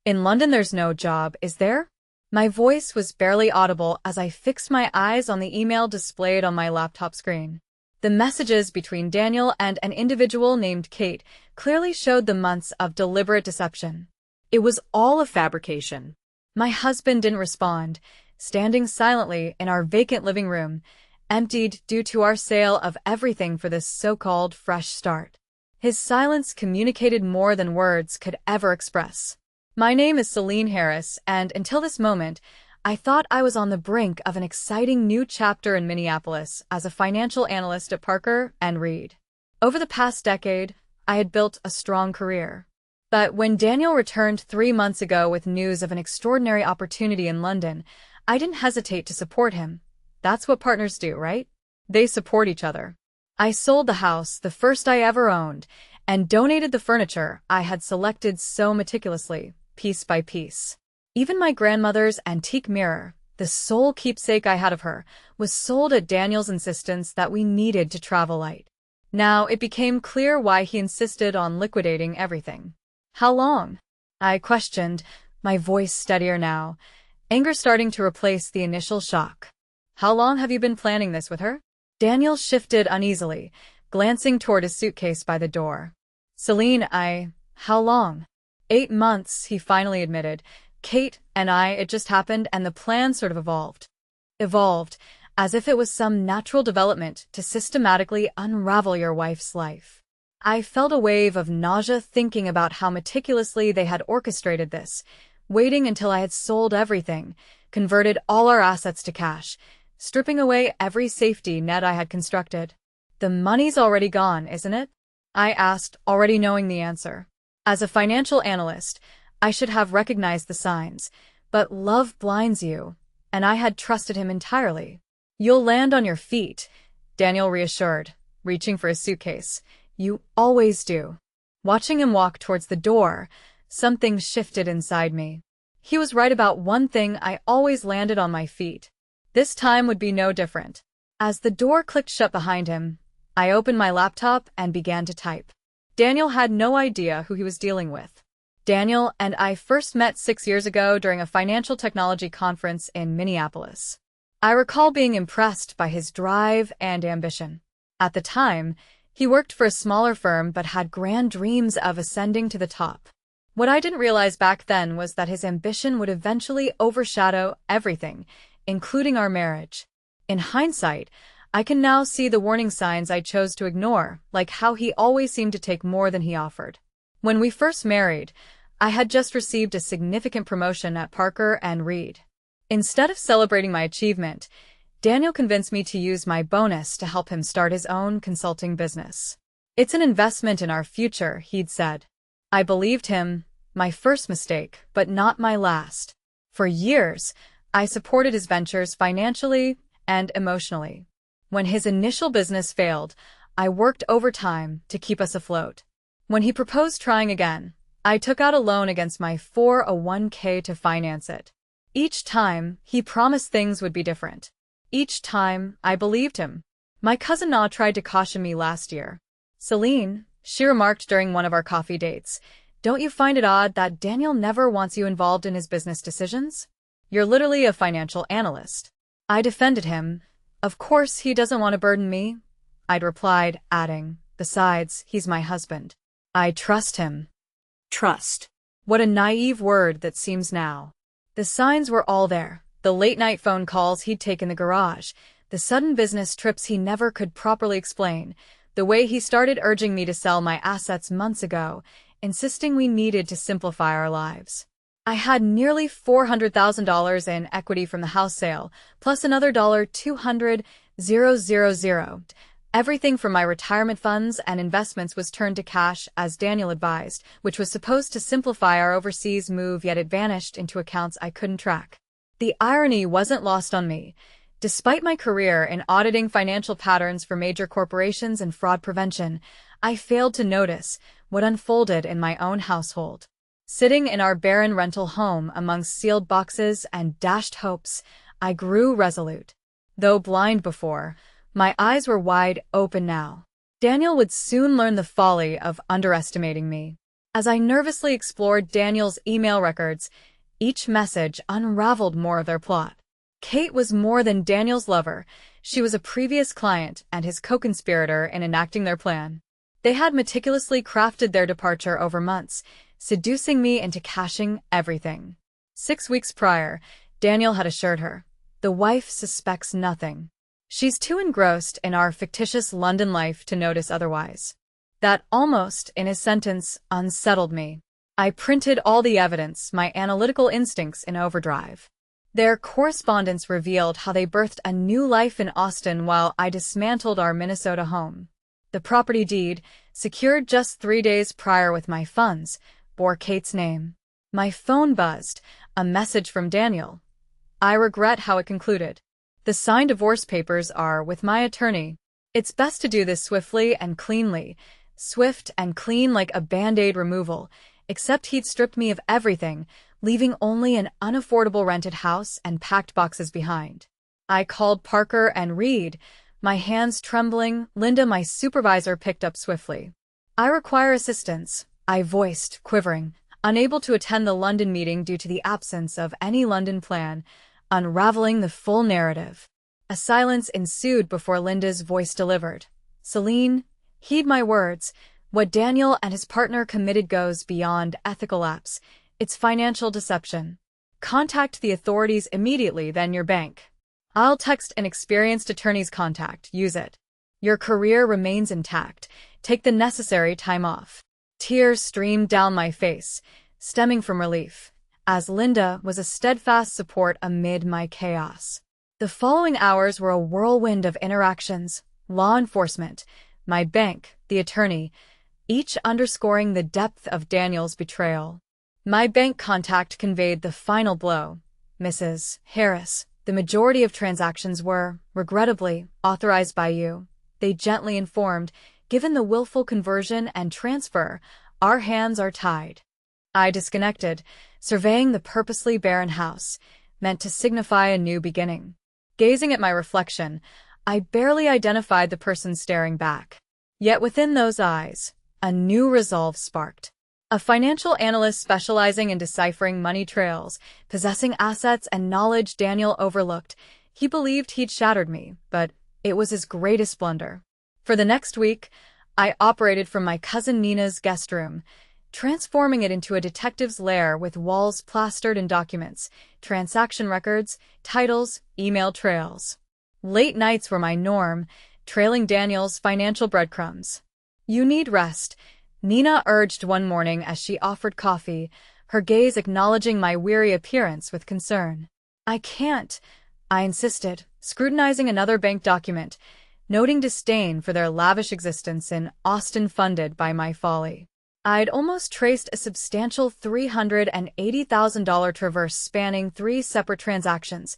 In London there's no job, is there? My voice was barely audible as I fixed my eyes on the email displayed on my laptop screen. The messages between Daniel and an individual named Kate clearly showed the months of deliberate deception. It was all a fabrication. My husband didn't respond, standing silently in our vacant living room, emptied due to our sale of everything for this so-called fresh start. His silence communicated more than words could ever express. My name is Celine Harris, and until this moment, I thought I was on the brink of an exciting new chapter in Minneapolis as a financial analyst at Parker and Reed. Over the past decade, I had built a strong career. But when Daniel returned 3 months ago with news of an extraordinary opportunity in London, I didn't hesitate to support him. That's what partners do, right? They support each other. I sold the house, the first I ever owned, and donated the furniture I had selected so meticulously, piece by piece. Even my grandmother's antique mirror, the sole keepsake I had of her, was sold at Daniel's insistence that we needed to travel light. Now it became clear why he insisted on liquidating everything. How long? I questioned, my voice steadier now, anger starting to replace the initial shock. How long have you been planning this with her? Daniel shifted uneasily, glancing toward his suitcase by the door. Celine, how long? 8 months, he finally admitted. Kate and it just happened, and the plan sort of evolved. Evolved, as if it was some natural development to systematically unravel your wife's life. I felt a wave of nausea thinking about how meticulously they had orchestrated this, waiting until I had sold everything, converted all our assets to cash, stripping away every safety net I had constructed. The money's already gone, isn't it? I asked, already knowing the answer. As a financial analyst, I should have recognized the signs, but love blinds you, and I had trusted him entirely. You'll land on your feet, Daniel reassured, reaching for his suitcase. You always do. Watching him walk towards the door, something shifted inside me. He was right about one thing: I always landed on my feet. This time would be no different. As the door clicked shut behind him, I opened my laptop and began to type. Daniel had no idea who he was dealing with. Daniel and I first met 6 years ago during a financial technology conference in Minneapolis. I recall being impressed by his drive and ambition. At the time, he worked for a smaller firm but had grand dreams of ascending to the top. What I didn't realize back then was that his ambition would eventually overshadow everything, including our marriage. In hindsight, I can now see the warning signs I chose to ignore, like how he always seemed to take more than he offered. When we first married, I had just received a significant promotion at Parker and Reed. Instead of celebrating my achievement, Daniel convinced me to use my bonus to help him start his own consulting business. It's an investment in our future, he'd said. I believed him, my first mistake, but not my last. For years, I supported his ventures financially and emotionally. When his initial business failed, I worked overtime to keep us afloat. When he proposed trying again, I took out a loan against my 401k to finance it. Each time, he promised things would be different. Each time, I believed him. My cousin Na tried to caution me last year. Celine, she remarked during one of our coffee dates, don't you find it odd that Daniel never wants you involved in his business decisions? You're literally a financial analyst. I defended him. Of course he doesn't want to burden me, I'd replied, adding, besides, he's my husband. I trust him. Trust. What a naive word that seems now. The signs were all there. The late-night phone calls he'd take in the garage, the sudden business trips he never could properly explain, the way he started urging me to sell my assets months ago, insisting we needed to simplify our lives. I had nearly $400,000 in equity from the house sale, plus another $200,000. Everything from my retirement funds and investments was turned to cash, as Daniel advised, which was supposed to simplify our overseas move, yet it vanished into accounts I couldn't track. The irony wasn't lost on me. Despite my career in auditing financial patterns for major corporations and fraud prevention, I failed to notice what unfolded in my own household. Sitting in our barren rental home amongst sealed boxes and dashed hopes, I grew resolute. Though blind before, my eyes were wide open now. Daniel would soon learn the folly of underestimating me. As I nervously explored Daniel's email records, each message unraveled more of their plot. Kate was more than Daniel's lover. She was a previous client and his co-conspirator in enacting their plan. They had meticulously crafted their departure over months, seducing me into cashing everything. 6 weeks prior, Daniel had assured her, "The wife suspects nothing. She's too engrossed in our fictitious London life to notice otherwise." That almost, in his sentence, unsettled me. I printed all the evidence, my analytical instincts in overdrive. Their correspondence revealed how they birthed a new life in Austin while I dismantled our Minnesota home. The property deed, secured just 3 days prior with my funds, bore Kate's name. My phone buzzed, a message from Daniel. I regret how it concluded. "The signed divorce papers are with my attorney. It's best to do this swiftly and cleanly." Swift and clean like a Band-Aid removal, except he'd stripped me of everything, leaving only an unaffordable rented house and packed boxes behind. I called Parker and Reed, my hands trembling. "Linda, my supervisor," picked up swiftly. "I require assistance," I voiced, quivering, unable to attend the London meeting due to the absence of any London plan, unraveling the full narrative. A silence ensued before Linda's voice delivered. "Celine, heed my words. What Daniel and his partner committed goes beyond ethical lapse. It's financial deception. Contact the authorities immediately, then your bank. I'll text an experienced attorney's contact. Use it. Your career remains intact. Take the necessary time off." Tears streamed down my face, stemming from relief, as Linda was a steadfast support amid my chaos. The following hours were a whirlwind of interactions, law enforcement, my bank, the attorney, each underscoring the depth of Daniel's betrayal. My bank contact conveyed the final blow. "Mrs. Harris, the majority of transactions were, regrettably, authorized by you," they gently informed. "Given the willful conversion and transfer, our hands are tied." I disconnected, surveying the purposely barren house, meant to signify a new beginning. Gazing at my reflection, I barely identified the person staring back. Yet within those eyes, a new resolve sparked. A financial analyst specializing in deciphering money trails, possessing assets and knowledge Daniel overlooked. He believed he'd shattered me, but it was his greatest blunder. For the next week, I operated from my cousin Nina's guest room, transforming it into a detective's lair with walls plastered in documents, transaction records, titles, email trails. Late nights were my norm, trailing Daniel's financial breadcrumbs. "You need rest," Nina urged one morning as she offered coffee, her gaze acknowledging my weary appearance with concern. "I can't," I insisted, scrutinizing another bank document, noting disdain for their lavish existence in Austin funded by my folly. I'd almost traced a substantial $380,000 traverse spanning 3 separate transactions.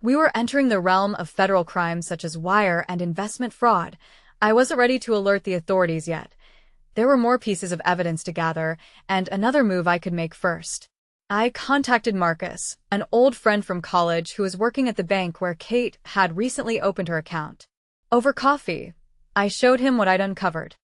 We were entering the realm of federal crimes such as wire and investment fraud. I wasn't ready to alert the authorities yet. There were more pieces of evidence to gather, and another move I could make first. I contacted Marcus, an old friend from college who was working at the bank where Kate had recently opened her account. Over coffee, I showed him what I'd uncovered.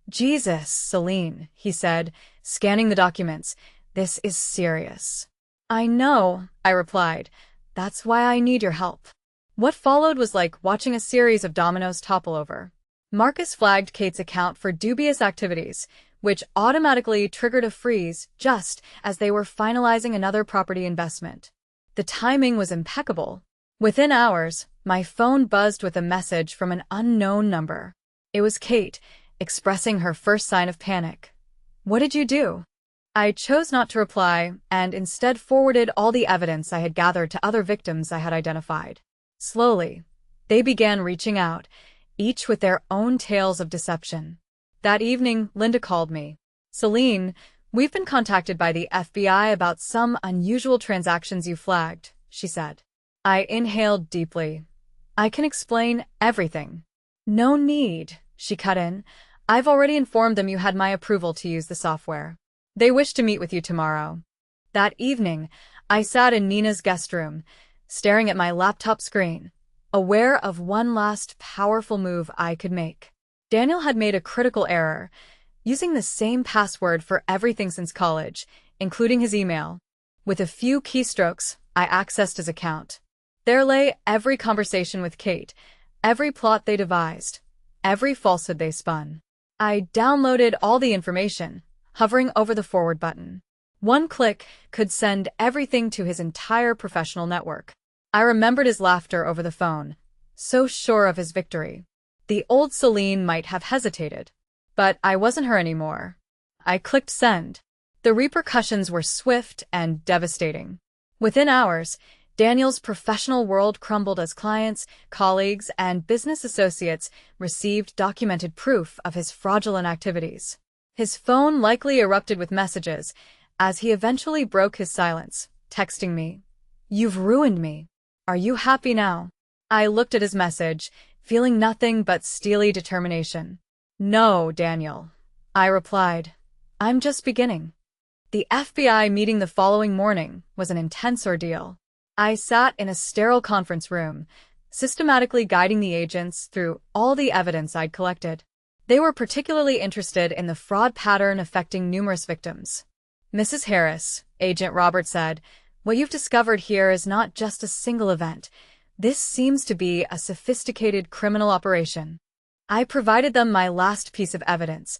"Jesus, Celine," he said, scanning the documents. "This is serious." "I know," I replied. "That's why I need your help." What followed was like watching a series of dominoes topple over. Marcus flagged Kate's account for dubious activities, which automatically triggered a freeze just as they were finalizing another property investment. The timing was impeccable. Within hours, my phone buzzed with a message from an unknown number. It was Kate, expressing her first sign of panic. "What did you do?" I chose not to reply, and instead forwarded all the evidence I had gathered to other victims I had identified. Slowly, they began reaching out, each with their own tales of deception. That evening, Linda called me. "Celine, we've been contacted by the FBI about some unusual transactions you flagged," she said. I inhaled deeply. "I can explain everything." "No need," she cut in. "I've already informed them you had my approval to use the software. They wish to meet with you tomorrow." That evening, I sat in Nina's guest room, staring at my laptop screen, aware of one last powerful move I could make. Daniel had made a critical error. using the same password for everything since college, including his email. With a few keystrokes, I accessed his account. There lay every conversation with Kate, every plot they devised, every falsehood they spun. I downloaded all the information, hovering over the forward button. One click could send everything to his entire professional network. I remembered his laughter over the phone, so sure of his victory. The old Celine might have hesitated, but I wasn't her anymore. I clicked send. The repercussions were swift and devastating. Within hours, Daniel's professional world crumbled as clients, colleagues, and business associates received documented proof of his fraudulent activities. His phone likely erupted with messages, as he eventually broke his silence, texting me, "You've ruined me. Are you happy now?" I looked at his message, feeling nothing but steely determination. "No, Daniel," I replied. "I'm just beginning." The FBI meeting the following morning was an intense ordeal. I sat in a sterile conference room, systematically guiding the agents through all the evidence I'd collected. They were particularly interested in the fraud pattern affecting numerous victims. "Mrs. Harris," Agent Robert said, "what you've discovered here is not just a single event. This seems to be a sophisticated criminal operation." I provided them my last piece of evidence,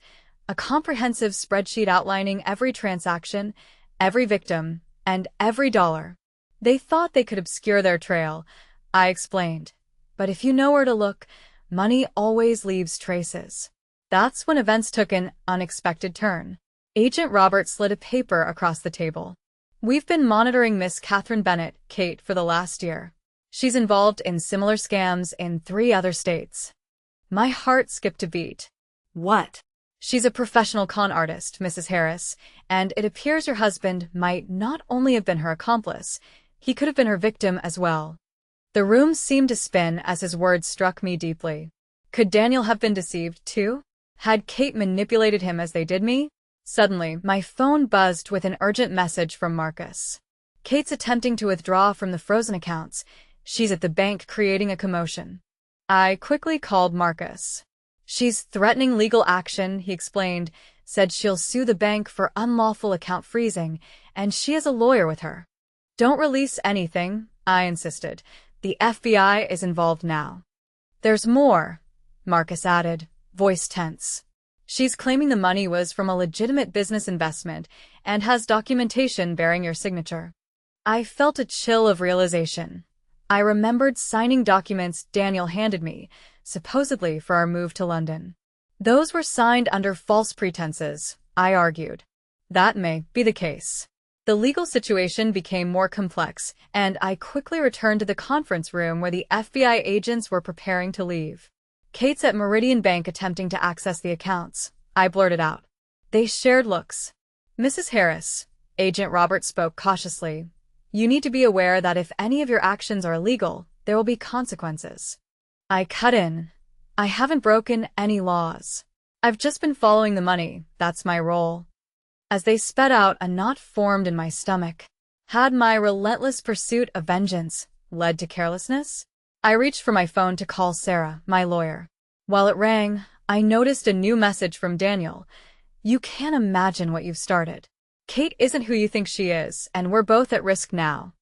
a comprehensive spreadsheet outlining every transaction, every victim, and every dollar. They thought they could obscure their trail, I explained. But if you know where to look, money always leaves traces. That's when events took an unexpected turn. Agent Robert slid a paper across the table. "We've been monitoring Miss Catherine Bennett, Kate, for the last year. She's involved in similar scams in 3 other states." My heart skipped a beat. "What?" "She's a professional con artist, Mrs. Harris, and it appears your husband might not only have been her accomplice, he could have been her victim as well." The room seemed to spin as his words struck me deeply. Could Daniel have been deceived too? Had Kate manipulated him as they did me? Suddenly, my phone buzzed with an urgent message from Marcus. "Kate's attempting to withdraw from the frozen accounts. She's at the bank creating a commotion." I quickly called Marcus. "She's threatening legal action," he explained, "said she'll sue the bank for unlawful account freezing, and she has a lawyer with her." "Don't release anything," I insisted. "The FBI is involved now." "There's more," Marcus added, voice tense. "She's claiming the money was from a legitimate business investment and has documentation bearing your signature." I felt a chill of realization. I remembered signing documents Daniel handed me, supposedly for our move to London. "Those were signed under false pretenses," I argued. "That may be the case." The legal situation became more complex, and I quickly returned to the conference room where the FBI agents were preparing to leave. "Kate's at Meridian Bank attempting to access the accounts," I blurted out. They shared looks. "Mrs. Harris," Agent Robert spoke cautiously, "you need to be aware that if any of your actions are illegal, there will be consequences." I cut in. "I haven't broken any laws. I've just been following the money, that's my role." As they sped out, a knot formed in my stomach. Had my relentless pursuit of vengeance led to carelessness? I reached for my phone to call Sarah, my lawyer. While it rang, I noticed a new message from Daniel. "You can't imagine what you've started. Kate isn't who you think she is, and we're both at risk now."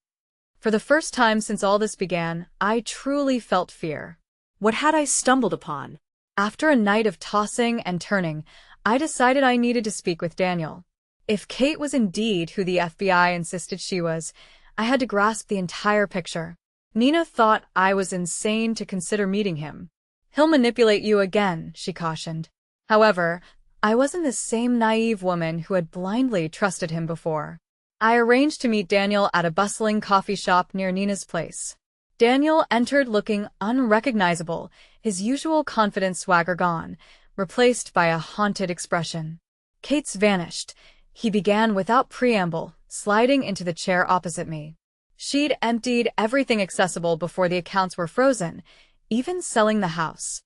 For the first time since all this began, I truly felt fear. What had I stumbled upon? After a night of tossing and turning, I decided I needed to speak with Daniel. If Kate was indeed who the FBI insisted she was, I had to grasp the entire picture. Nina thought I was insane to consider meeting him. "He'll manipulate you again," she cautioned. However, I wasn't the same naive woman who had blindly trusted him before. I arranged to meet Daniel at a bustling coffee shop near Nina's place. Daniel entered looking unrecognizable, his usual confident swagger gone, replaced by a haunted expression. "Kate's vanished," he began without preamble, sliding into the chair opposite me. "She'd emptied everything accessible before the accounts were frozen, even selling the house."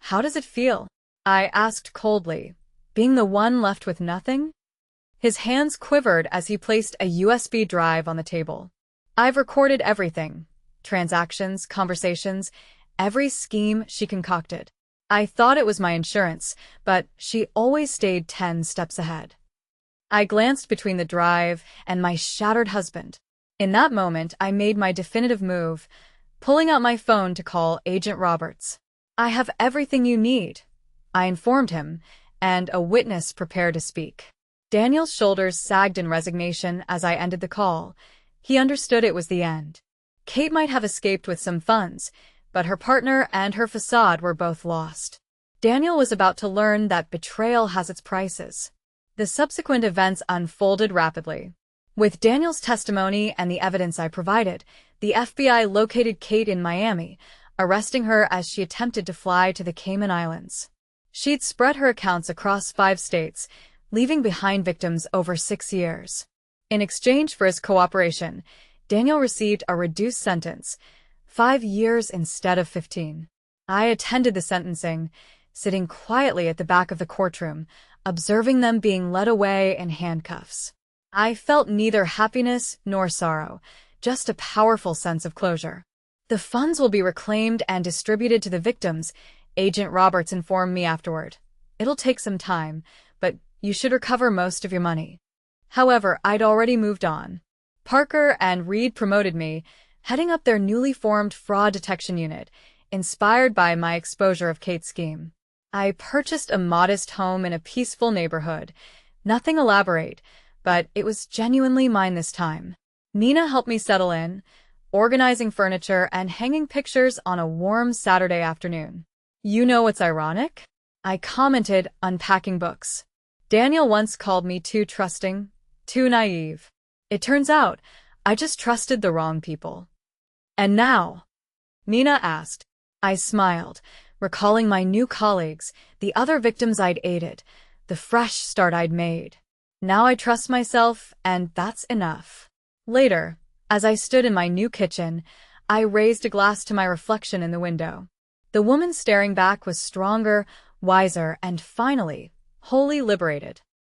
"How does it feel?" I asked coldly, "being the one left with nothing?" His hands quivered as he placed a USB drive on the table. "I've recorded everything. Transactions, conversations, every scheme she concocted. I thought it was my insurance, but she always stayed 10 steps ahead. I glanced between the drive and my shattered husband. In that moment, I made my definitive move, pulling out my phone to call Agent Roberts. "I have everything you need," I informed him, and a witness prepared to speak. Daniel's shoulders sagged in resignation as I ended the call. He understood it was the end. Kate might have escaped with some funds, but her partner and her facade were both lost. Daniel was about to learn that betrayal has its prices. The subsequent events unfolded rapidly. With Daniel's testimony and the evidence I provided, the FBI located Kate in Miami, arresting her as she attempted to fly to the Cayman Islands. She'd spread her accounts across 5 states, leaving behind victims over 6 years. In exchange for his cooperation, Daniel received a reduced sentence, 5 years instead of 15. I attended the sentencing, sitting quietly at the back of the courtroom, observing them being led away in handcuffs. I felt neither happiness nor sorrow, just a powerful sense of closure. "The funds will be reclaimed and distributed to the victims," Agent Roberts informed me afterward. "It'll take some time, but you should recover most of your money." However, I'd already moved on. Parker and Reed promoted me, heading up their newly formed fraud detection unit, inspired by my exposure of Kate's scheme. I purchased a modest home in a peaceful neighborhood. Nothing elaborate, but it was genuinely mine this time. Nina helped me settle in, organizing furniture and hanging pictures on a warm Saturday afternoon. "You know what's ironic?" I commented, unpacking books. "Daniel once called me too trusting, too naive. It turns out, I just trusted the wrong people." "And now?" Nina asked. I smiled, recalling my new colleagues, the other victims I'd aided, the fresh start I'd made. Now I trust myself, and that's enough. Later, as I stood in my new kitchen, I raised a glass to my reflection in the window. The woman staring back was stronger, wiser, and finally, wholly liberated.